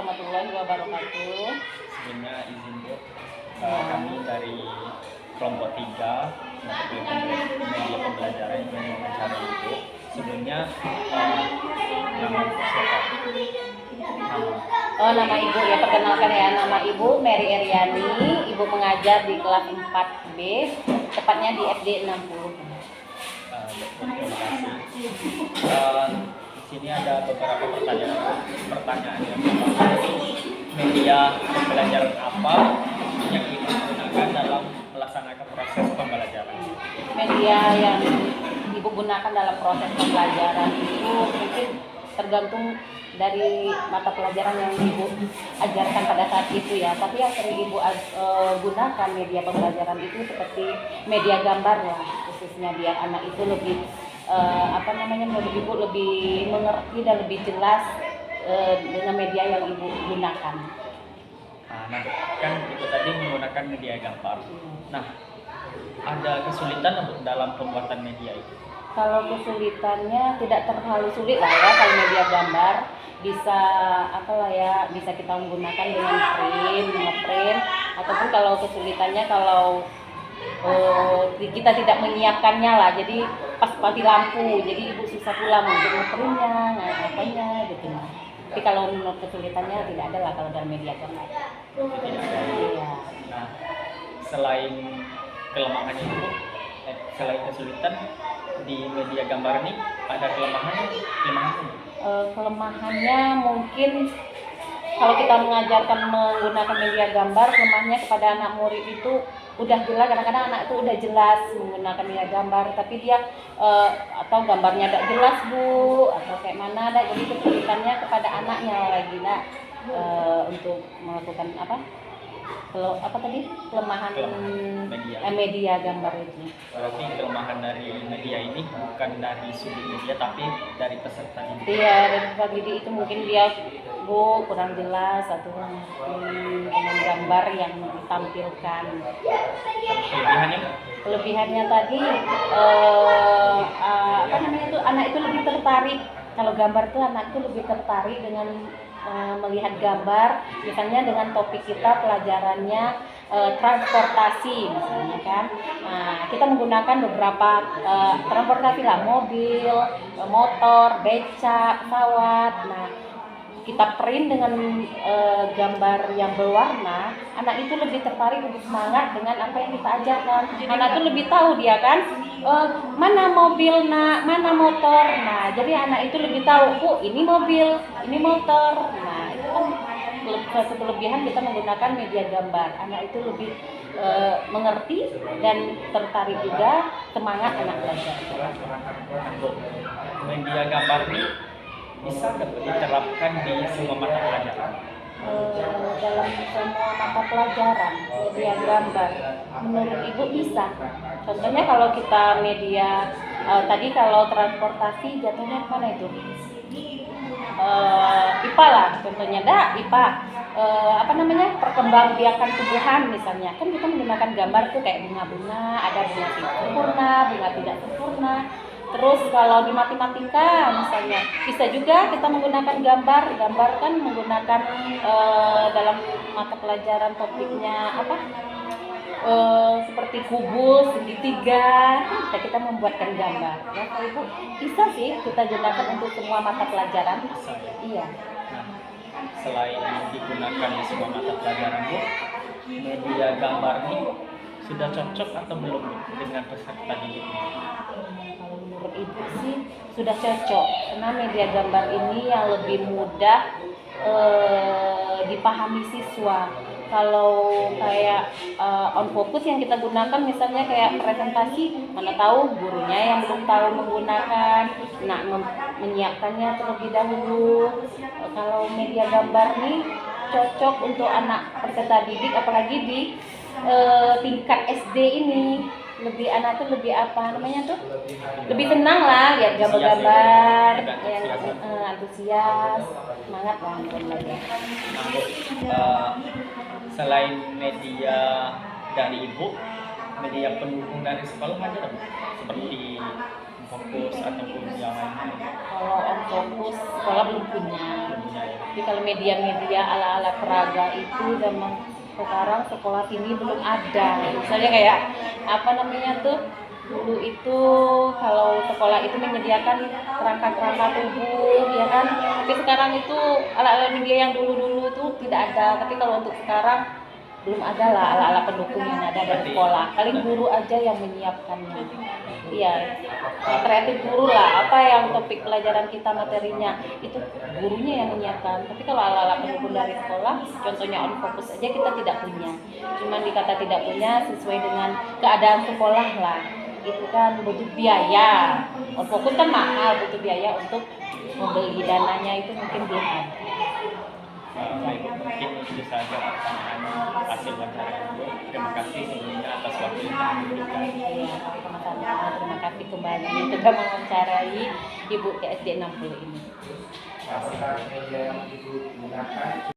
warahmatullahi wabarakatuh. Sebelumnya izin Bu, kami dari kelompok 3 media pembelajaran yang mencari Ibu. Sebelumnya nama Ibu siapa? Nama Ibu ya, perkenalkan ya, nama Ibu Mary Eryani. Ibu mengajar di kelas 4B, tepatnya di SD 60. Terima kasih. Di sini ada beberapa pertanyaan yang pertama, media pembelajaran apa yang Ibu gunakan dalam melaksanakan proses pembelajaran? Media yang Ibu gunakan dalam proses pembelajaran itu mungkin tergantung dari mata pelajaran yang Ibu ajarkan pada saat itu ya. Tapi yang sering Ibu gunakan media pembelajaran itu seperti media gambar lah, khususnya biar anak itu lebih menurut Ibu lebih mengerti dan lebih jelas dengan media yang Ibu gunakan. Nah, kan Ibu tadi menggunakan media gambar. Nah, ada kesulitan dalam pembuatan media itu? Kalau kesulitannya tidak terlalu sulit lah ya, kalau media gambar bisa bisa kita menggunakan dengan ngeprint, ataupun kalau kesulitannya kalau kita tidak menyiapkannya lah, jadi pas mati lampu, jadi Ibu susah pulang untuk ngeprintnya, gitu. Tapi kalau menurut kesulitannya tidak ada lah kalau dalam media gambar. Iya. Nah, selain kelemahannya itu, selain kesulitan di media gambar ini ada kelemahannya? Kelemahannya mungkin kalau kita mengajarkan menggunakan media gambar, kelemahannya kepada anak murid itu udah jelas, kadang-kadang anak itu udah jelas menggunakan media gambar, tapi dia atau gambarnya tidak jelas Bu, atau kayak mana ada, jadi kesulitannya kepada anaknya lagi untuk melakukan kelemahan media gambar itu. Berarti kelemahan dari media ini bukan dari sudut media tapi dari peserta didik. Iya, dari peserta didik itu mungkin dia kurang jelas atau dengan gambar yang ditampilkan. Kelebihannya tadi anak itu lebih tertarik. Kalau gambar itu anak itu lebih tertarik dengan melihat gambar, misalnya dengan topik kita pelajarannya transportasi misalnya kan. Nah, kita menggunakan beberapa transportasi lah, mobil, motor, becak, pesawat. Nah, kita print dengan gambar yang berwarna, anak itu lebih tertarik, lebih semangat dengan apa yang kita ajarkan. Anak itu lebih tahu dia kan, mana mobil mana motor. Nah, jadi anak itu lebih tahu, ini mobil, ini motor. Nah, itu kan satu kelebihan kita menggunakan media gambar. Anak itu lebih mengerti dan tertarik juga, semangat anak belajar. Media gambar ini bisa diterapkan di semua mata pelajaran? Dalam semua mata pelajaran media gambar menurut Ibu bisa. Contohnya kalau kita media tadi kalau transportasi jatuhnya mana itu? IPA lah contohnya, IPA perkembangbiakan tumbuhan misalnya, kan kita menggunakan gambar tuh kayak bunga-bunga, ada bunga sempurna, bunga tidak sempurna. Terus kalau di matematika misalnya bisa juga kita menggunakan gambar kan menggunakan dalam mata pelajaran topiknya seperti kubus, segitiga, kita membuatkan gambar. Ya, Ibu bisa sih kita gunakan untuk semua mata pelajaran. Iya. Nah, selain digunakan di semua mata pelajaran Bu, media gambar ini sudah cocok atau belum dengan peserta didik? Kalau menurut Ibu sih sudah cocok, karena media gambar ini yang lebih mudah dipahami siswa. Kalau kayak on focus yang kita gunakan misalnya kayak presentasi, mana tahu gurunya yang belum tahu menggunakan, menyiapkannya terlebih dahulu. Kalau media gambar ini cocok untuk anak peserta didik, apalagi di tingkat SD ini. Anak tuh lebih lebih senang lah lihat gambar-gambar, yang antusias, semangat lah belajar. Selain media dari Ibu, media pendukung dari sekolah ada seperti fokus ataupun yang lain? Kalau on fokus sekolah belum punya. Belum punya ya. Tapi kalau media-media ala-ala peraga itu zaman sekarang sekolah sini belum ada. Misalnya kayak apa namanya tuh, dulu itu kalau sekolah itu menyediakan kerangka-kerangka tubuh ya kan. Tapi sekarang itu ala-ala media yang dulu-dulu tuh tidak ada. Tapi kalau untuk sekarang belum ada lah ala-ala pendukung yang ada dari sekolah. Paling guru aja yang menyiapkannya. Iya, yang kreatif guru lah. Apa yang topik pelajaran kita materinya itu gurunya yang menyiapkan. Tapi kalau ala-ala pendukung dari sekolah, contohnya on fokus aja kita tidak punya. Cuman dikata tidak punya sesuai dengan keadaan sekolah lah. Itu kan butuh biaya. On fokus kan mahal, butuh biaya untuk membeli dananya itu mungkin belum ada. Baik, mungkin itu saja pertanyaan hasil wawancara Ibu. Terima kasih sebelumnya atas waktu yang diberikan. Ya, sama-sama. Terima kasih kembali sudah mewawancarai Ibu TSD 60 ini. Terima kasih.